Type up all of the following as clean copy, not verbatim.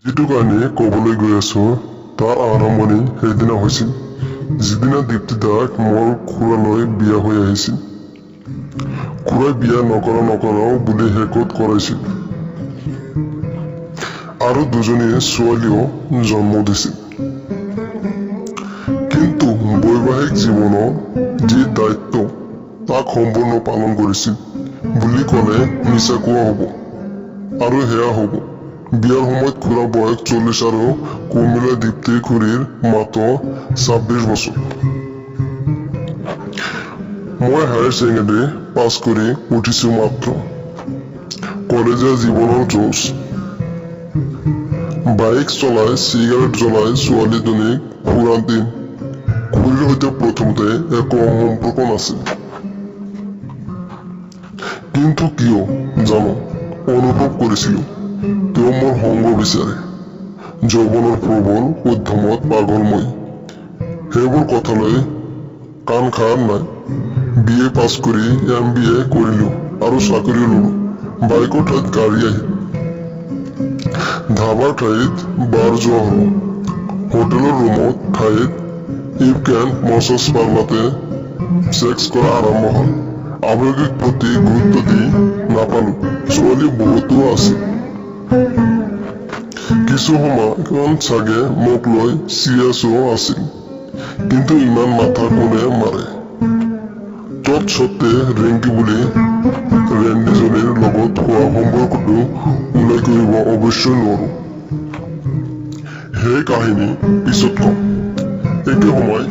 যিটো কাৰণে ক'বলৈ গৈ আছো তাৰ আৰম্ভণি সেইদিনা হৈছিল যিদিনা দীপ্তিদাক মোৰ খুড়ালৈ বিয়া হৈ আহিছিল। খুড়াই বিয়া নকৰাও বুলি হেকত কৰাইছিল আৰু দুজনী ছোৱালীও জন্ম দিছিল। কিন্তু বৈবাহিক জীৱনৰ যি দায়িত্ব তাক সম্পূৰ্ণ পালন কৰিছিল বুলি ক'লে মিছা কোৱা হ'ব। আৰু সেয়া হ'ব বিয়াৰ সময়ত খুড়া বয়স 40 আৰু কমিলা দীপ্তি খুড়ীৰ মাত্ৰ 26 বছৰ। মই হায়াৰ ছেকেণ্ডাৰী পাছ কৰি উঠিছো মাত্ৰ। কলেজীয়া জীৱনৰ জোচ। বাইক চলাই চিগাৰেট জ্বলাই ছোৱালীজনীক ফুৰা দিন। খুড়ীৰ সৈতে প্ৰথমতে একো সম্পৰ্ক নাছিল। কিন্তু কিয় জানো অনুভৱ কৰিছিলো তেওঁ মোৰ সংগ বিচাৰে। যৌৱনৰ প্ৰবল উদ্যমত পাগল মই। সেইবোৰ কথালৈ কাণ খাৰ নাই। BA পাছ কৰি MBA কৰিলো আৰু চাকৰি ললো। বাইকৰ ঠাইত গাড়ী আহিল। ধাবাৰ ঠাইত বাৰ যোৱা হলো। হোটেলৰ ৰুমত ঠাইত ইভকেন মছাজ পাৰ্লাতে ছেক্স কৰা আৰম্ভ হল। আৱেগিক প্ৰতি গুৰুত্ব দি নাপালো। ছোৱালী বহুতো আছিল। কিছু সময়খন চাগে মোক লৈ চিৰিয়াছো আছিল। কিন্তু ইমান মাথা কোনে মাৰে। তৎসত্ত্বে ৰিংকি বুলি ৰেণ্ডিজনীৰ লগত হোৱা সম্পৰ্কটো উল্লেখ কৰিব অৱশ্যই নোৱাৰো। সেই কাহিনী পিছত কম। একে সময়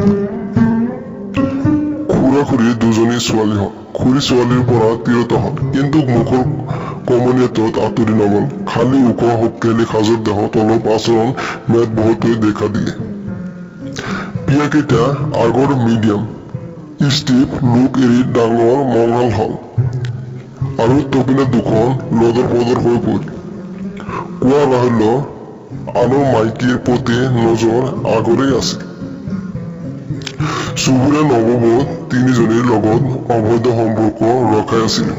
খুড়া-খুড়ীৰ দুজনী ছোৱালী হল। খুড়ী ছোৱালীৰ পৰা তিৰোতা হল। কিন্তু মুখৰ কমনীয়তাত আঁতৰি নগল। খালি ওখ শক্তিশালী সাজৰ দেহত অলপ আচৰণ মেদবহুলকৈ দেখা দিয়ে। বিয়াকেইটা আগৰ মিডিয়াম ষ্টিফ লুক এৰি ডাঙৰ মঙাল হল। আৰু তপিনা দুখন লদৰ পদৰ হৈ পৰিল। কোৱা বাহুল্য আনো মাইকীৰ প্ৰতি নজৰ আগৰেই আছিল। চুবুৰীয়া নৱবধূ তিনিজনীৰ লগত অবৈধ সম্পৰ্ক ৰখাই আছিলো।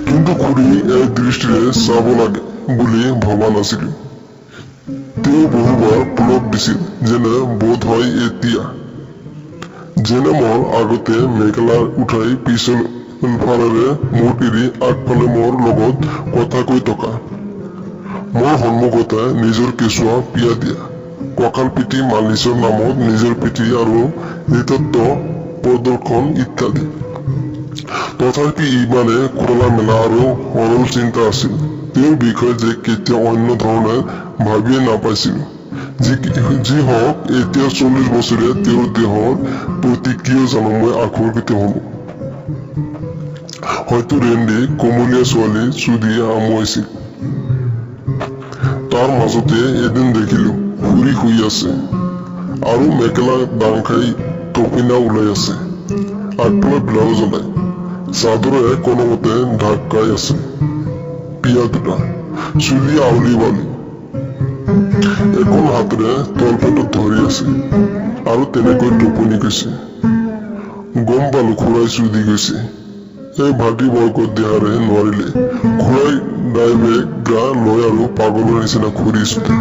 কিন্তু খুড়ী এক দৃষ্টিৰে চাব লাগে বুলি ভবা নাছিলো। তেওঁ বহুবাৰ প্ৰলোভ দিছিল যেনে বোধ হয় এতিয়া। যেনে মোৰ আগতে মেখেলা উঠাই পিছফালেৰে মূৰ এৰি আগফালে মোৰ লগত কথা কৈ থকা। মোৰ সন্মুখতে নিজৰ কেঁচুৱা পিয়া দিয়া। কঁকাল পিঠি মালিচৰ নামত নিজৰ পিঠি আৰু নৃতত্ব প্ৰদৰ্শন ইত্যাদি। তথাপি ইমানে খোলা মেলা আৰু সৰল চিন্তা আছিল তেওঁৰ বিষয়ে যে কেতিয়া অন্য ধৰণে ভাবিয়ে নাপাইছিলো। যি হওক এতিয়া 40 বছৰীয়া তেওঁৰ দেহৰ প্ৰতি কিয় জানো মই আকৰ্ষিত হলো। হয়তো ৰেণ্ডি কোমলীয়া ছোৱালী চুদি আমুৱাইছিল। তাৰ মাজতে এদিন দেখিলো খুড়ী শুই আছে আৰু মেখেলা দাং খাই তপিনা ওলাই আছে। আগফালে ব্লাউজ ওলাই চাদৰেৰে কোনোমতে ঢাকাই আছে। পিয়া দুটা চুলি আউলি বালি এখন হাতেৰে তলপেটত ধৰি আছে আৰু তেনেকৈ টোপনি গৈছে। গম পালো খুড়াই চুদি গৈছে। এই ভাগি বৰ্গত দেহাৰে নোৱাৰিলে খুড়াই ডাইৰেক্ট গা লৈ আৰু পাগলৰ নিচিনা খুড়ী চুতে।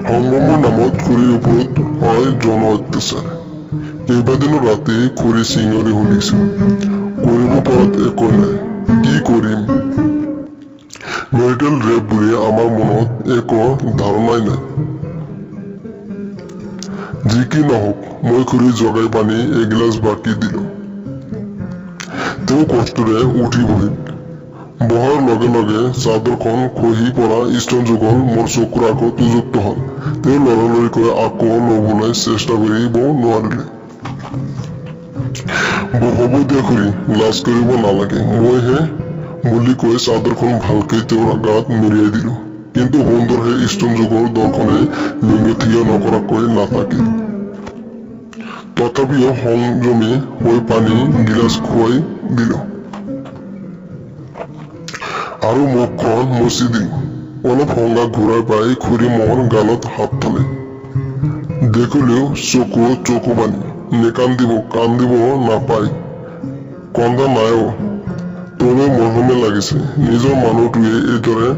সংগমৰ নামত খুড়ীৰ ওপৰত হয় যৌন অত্যাচাৰ। কেইবাদিনো ৰাতি খুড়ী চিঞৰি শুনিছো। কৰিব পৰাত একো নাই। কি কৰিম? মেৰিটেল ৰেপ বুলি আমাৰ মনত একো ধাৰণাই নাই। যি কি নহওক মই খুড়ীক জগাই পানী এগিলাচ বাকি দিলো। তেওঁ কষ্টেৰে উঠি বহিল। বহাৰ লগে লগে চাদৰখন খহি পৰা স্তন যুগল মোৰ চকুৰ আগত উজুত হল। তেওঁ লৰালৰিকৈ আকৌ লবলৈ চেষ্টা কৰিব নোৱাৰিলে। হ'ব দিয়া খুড়ী লাজ কৰিব নালাগে মইহে বুলি কৈ চাদৰখন ভালকৈ তেওঁৰ গাত মেৰিয়াই দিলো। কিন্তু সুন্দৰ সেই স্তন যুগৰ দৰ্শনে লিংগ থিয় নকৰাকৈ নাথাকিল। তথাপিও সংযমী হৈ পানী গিলাচ খুৱাই দিলো আৰু মুখখন মচি দিলো। অলপ সংজ্ঞা ঘূৰাই পাই খুড়ী মোৰ গালত হাত থলে। দেখিলেও চকু পানী। কান্দিব নাপায়। কন্দা নাইও। তোলৈ মৰমে লাগিছে। নিজৰ মানুহটোৱে এইদৰে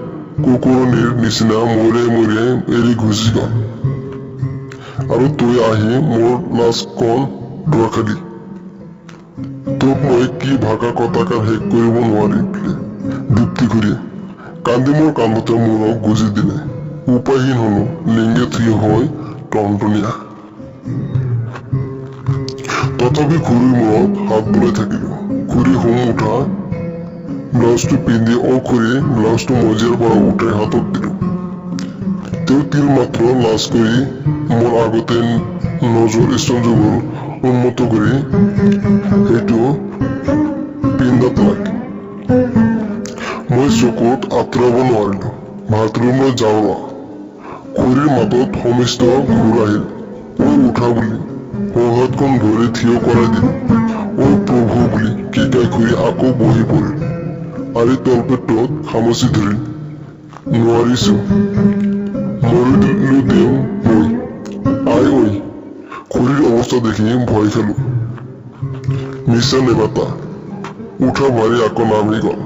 কুকুৰনিৰ নিচিনা মূৰে মূৰে এৰি গুচি গল আৰু তই আহি মোৰ লাজকণ ৰখালি তোক মই কি ভাষা কথাষাৰ শেষ কৰিব নোৱাৰিলে দীপ্তি খুৰীয়ে কান্দি মোৰ কান্ধতে মূৰক গুজি দিলে উপায়হীন হলো লিংগে থিয় হৈ টনটনীয়া তথাপি খুৰীৰ মূৰত হাত বুলাই থাকিলো খুৰী হুম উঠা ব্লাউজটো পিন্ধি খুৰী ব্লাউজটো মজিয়াৰ পৰা উঠাই হাতত দিলো তেওঁ তিল মাত্ৰ লাজ কৰি মোৰ আগতে নজৰ স্তনযোৰ উন্মত কৰি সেইটো পিন্ধাত লাগে মই চকুত আঁতৰাব নোৱাৰিলো বাথৰুমলৈ যাওঁ খুৰীৰ মাতত সমিষ্ট ঘূৰ আহিল উঠা বুলি সৌহাতখন ধৰি থিয় কৰাই দিল প্ৰভু বুলি কিকাই খুৰী আকৌ বহি পৰিল আৰি তলপেটত খামুচি ধৰিল নোৱাৰিছো মৰিলো দেও মই আই ঐ খুৰীৰ অৱস্থা দেখি ভয় খালো নিচা নেবাতা উঠা মাৰি আকৌ নামি গল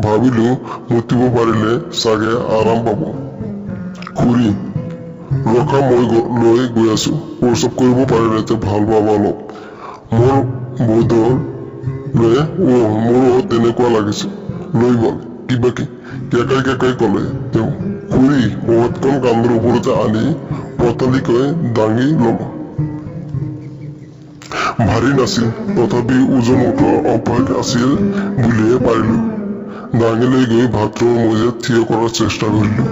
ভাবিলো মুতিব পাৰিলে চাগে আৰাম পাব খুৰী ৰখা মই লৈ গৈ আছো প্ৰস্ৰাৱ কৰিব পাৰিলে ভাল পাব অলপ মোৰ বোধৰ মোৰো তেনেকুৱা লাগিছে লৈ গল কিবাকে কেকাই কলে তেওঁ খুৰী শোৱাতকণ কান্ধৰ ওপৰতে আনি পতালিকৈ দাঙি লব ভাৰী নাছিল তথাপি ওজন উঠোৱা অভ্যাস আছিল বুলিয়ে পাৰিলো দাঙি লৈ গৈ বাথৰুমৰ মজিয়াত থিয় কৰাৰ চেষ্টা কৰিলো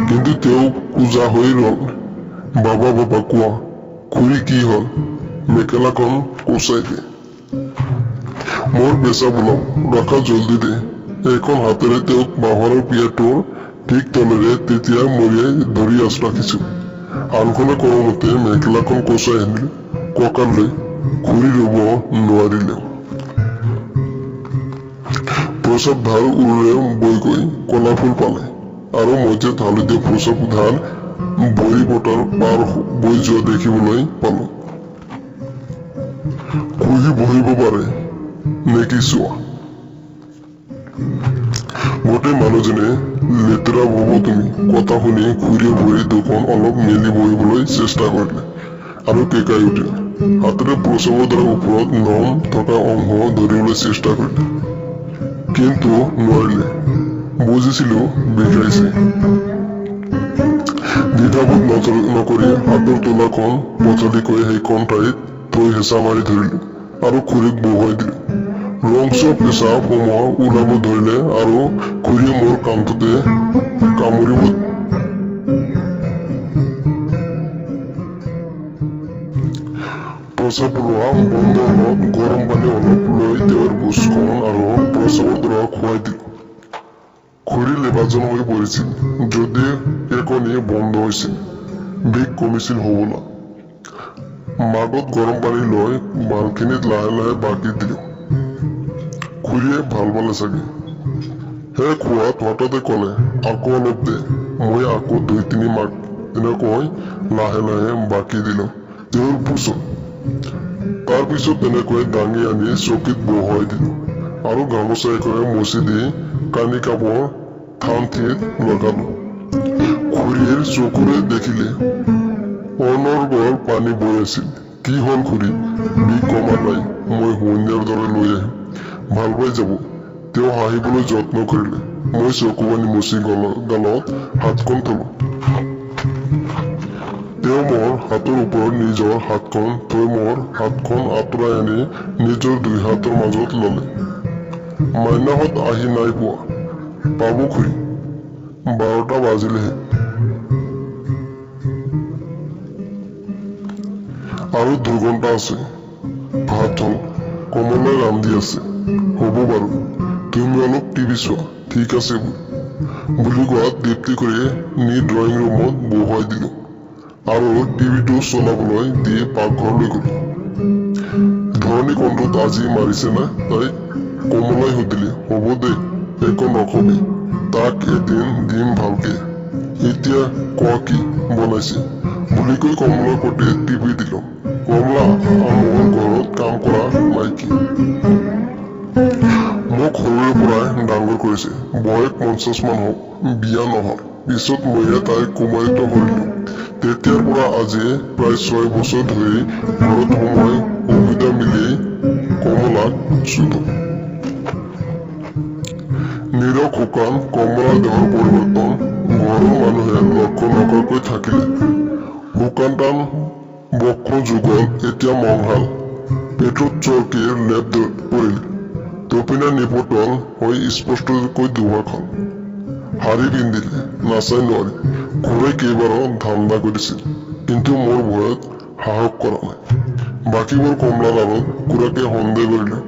কিন্তু তেওঁ কোজা হৈ ৰল বাবা কোৱা খুৰী কি হল মেখেলাখন কোচাই দিয়ে মোৰ পেচাব ওলাও ৰখা জলদি দে এখন হাতেৰে তেওঁক বাহৰৰ পিয়াটোৰ ঠিক তলেৰে তেতিয়া মৰিয়াই ধৰি ৰাখিছো আনখনে কৰোঁতে মেখেলাখন কোচাই আনিলো কঁকাললৈ খুৰী ৰব নোৱাৰিলে প্ৰস্ৰাৱ ধাৰ উৰে বৈ গৈ কলা ফুল পালে আৰু মজিয়াত হালধীয়া প্ৰস্ৰাৱ ধাৰ বৰি বটাৰ পাৰ বৈ যোৱা দেখিবলৈ পালো খুৰী বহিব পাৰে নেকি চোৱা গোটেই মানুহজনে লেতেৰা হব তুমি কথা শুনি খুৰীয়ে ভৰি দুখন অলপ মেলি বহিবলৈ চেষ্টা কৰিলে আৰু কেকাই উঠিল হাতেৰে প্ৰস্ৰাৱৰ দ্বাৰা ওপৰত নম থকা অংশ ধৰিবলৈ চেষ্টা কৰিলে কিন্তু নোৱাৰিলে বুজিছিলো বিষাইছে দ্বিধাবোধ নকৰি হাতৰ তলাখন পথালিকৈ সেইখন ঠাইত থৈ হেঁচা মাৰি ধৰিলো আৰু খুৰীক বহুৱাই দিলো ৰংচ পেচাব সমূহ ওলাব ধৰিলে আৰু খুৰীয়ে মোৰ কান্ধতে কামুৰিব প্ৰস্ৰাৱ লোৱা বন্ধ অলপ গৰম পানী অলপ লৈ তেওঁৰ বুজখন আৰু প্ৰস্ৰাৱৰ দ্বাৰা খুৱাই দিলো খুৰী লেবাজন হৈ পৰিছিল যদি একনি বন্ধ হৈছিল বিষ কমিছিল হবলা মাগত গৰম পানী লৈ বালখিনিত লাহে লাহে বাকি দিলো খুৰীয়ে ভাল পালে চাগে সেই খোৱাত হঠাতে কলে আকৌ অলপ দে মই আকৌ 2-3 মাক তেনেকৈ লাহে লাহে বাকি দিলো তেওঁৰ বুজত তাৰপিছত তেনেকৈ দাঙি আনি চকীত বহুৱাই দিলো আৰু গামোচা এখনে মচি দি কানি কাপোৰ থান-থিত লগালো খুৰীৰ চকুৰে দেখিলে অনৰ্গল পানী বৈ আছিল কি হল খুৰী বিষ কমা নাই মই সন্ধিয়াৰ দৰে লৈ আহিম ভাল পাই যাব তেওঁ হাঁহিবলৈ যত্ন কৰিলে মই চকু পানী মচি গালত হাতখন থলো তেওঁ মোৰ হাতৰ ওপৰত নিজৰ হাতখন থৈ মোৰ হাতখন আঁতৰাই আনি নিজৰ 2 হাতৰ মাজত ললে মাইনাহঁত আহি নাই পোৱা পাব খুৰী 12টা বাজিলেহে আৰু 2 ঘণ্টা আছে ভাত হল কমলাই ৰান্ধি আছে হ'ব বাৰু তুমি অলপ টিভি চোৱা ঠিক আছে বুলি কোৱাত দীপ্তি খুৰীয়ে নি ড্ৰয়িং ৰুমত বহুৱাই দিলো আৰু টিভিটো চলাবলৈ দি পাকঘৰলৈ গলো ধৰণী কণ্ঠত আজি মাৰিছে না তাই কমলাই সুধিলে হ'ব দে একো নকবি তাক এদিন দিম ভালকে এতিয়া কোৱা কি বনাইছে বুলি কৈ কমলাৰ প্ৰতি টিভি দিলো কমলা আমাৰ ঘৰত কাম কৰা মাইকী মোক সৰুৰে পৰাই ডাঙৰ কৰিছে। বয়স 50 মান হওক, বিয়া নহল। পিছত ময়ে তাইক কুমাৰিত কৰিলো। তেতিয়াৰ পৰা আজি প্ৰায় 6 বছৰ ধৰি ঘৰত সময় সুবিধা মিলি কমলাক চুলো। নীৰৱ শুকান কমলাৰ দেহৰ পৰিৱৰ্তন ঘৰৰ মানুহে লক্ষ্য নকৰাকৈ থাকিলে। শুকান টান বক্ষ যুগল এতিয়া মংহাল, পেটত চৰকীৰ লেপ পৰিল। তপিনা নিপতল হৈ স্পষ্টকৈ দুৱাৰখন। শাৰী পিন্ধিলে, নাচাই নোৱাৰি। ঘৰে কেইবাৰো ধান্দা কৰিছিল, কিন্তু মোৰ ভয়ত সাহস কৰা নাই। বাকীবোৰ কমলাৰ আগত খুৰাকে সন্দেহ কৰিলে।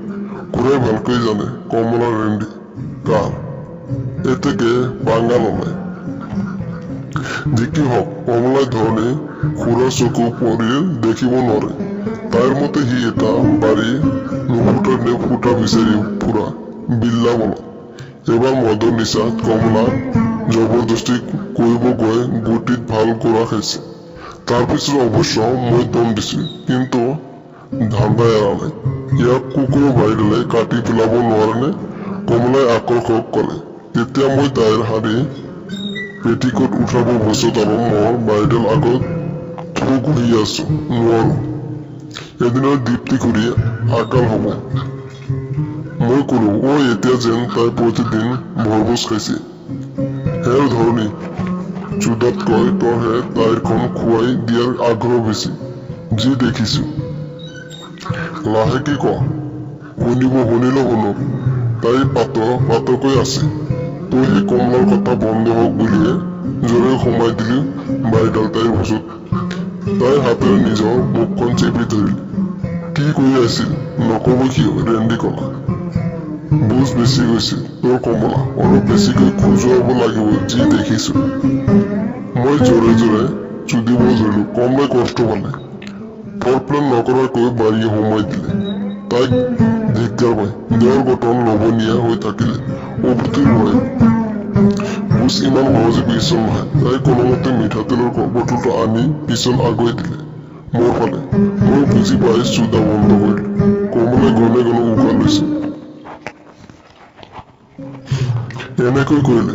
খুৰাই ভালকৈ জানে কমলাৰ ৰেণ্ডি কাৰ, এতেকে পাঙ্গা নলয়। যি কি হওক, কমলাই ধৰণী খুৰাৰ চকু পৰিল দেখিব নোৱাৰে। তাইৰ মতে সি এটা বাৰী নুফুটাৰ ফুটা বিচাৰি ফুৰা বিল্লা বলত। এবাৰ মদৰ নিচাত কমলাক জবৰদস্তি কৰিব গৈ গুটিত ভাল কৰা খাইছে। তাৰপিছত অৱশ্য মই দম দিছো, কিন্তু ধান্দা এৰা নাই। ইয়াক কুকুৰৰ বাহিৰলৈ কাটি পেলাব নোৱাৰেনে? কমলাই আকৰ্ষক কলে। তেতিয়া মই তাইৰ শাৰী পেটিকোট উঠাব বছত আৰু মোৰ বাৰীডাল আগত থু ঘঁহি আছো, নোৱাৰো। এদিনৰ দীপ্তি কৰি আকাল হব। মই কলো, এতিয়া যেন তাই প্ৰতিদিন ভৰভোজ খাইছে। হেৰ ধৰণী, চুদাতকৈ তইহে তাইৰখন খুৱাই দিয়াৰ আগ্ৰহ বেছি, যি দেখিছো। লাহেকে ক, শুনিলে শুনো। তাই পাতকৈ আছে। তই সেই কমলাৰ কথা বন্ধ হওক বুলিয়ে জোৰে সোমাই দিলি বাৰীডাল তাইৰ ভোজত। তাই হাতেৰে নিজৰ মুখখন চেপি ধৰিল। কি কৰি আছিল নকব কিয়? ৰেণ্ডি কলা। বুজ বেছি গৈছিল তোৰ কমলা, অলপ বেছিকৈ খজুৱাব লাগিব, যি দেখিছো। মই জোৰে জোৰে চুদিব ধৰিলো। কমলাই কষ্ট পালে। ফৰপ্লেন নকৰাকৈ বাৰীয়ে সোমাই দিলে। তাইক ধিক্কাৰ পাই দেহৰ গঠন লৱণীয়া হৈ থাকিলে। উভতিৰ ভয়। বুজ ইমান সহজে পিছল নহয়। তাই কোনোমতে মিঠাতেলৰ বটলটো আনি পিছল আগুৱাই দিলে মোৰ ফালে। মই বুজি পাই চুদা বন্ধ কৰিলো। কমলাই ঘনে ঘনে উশাহ লৈছে। এনেকৈ কৰিলে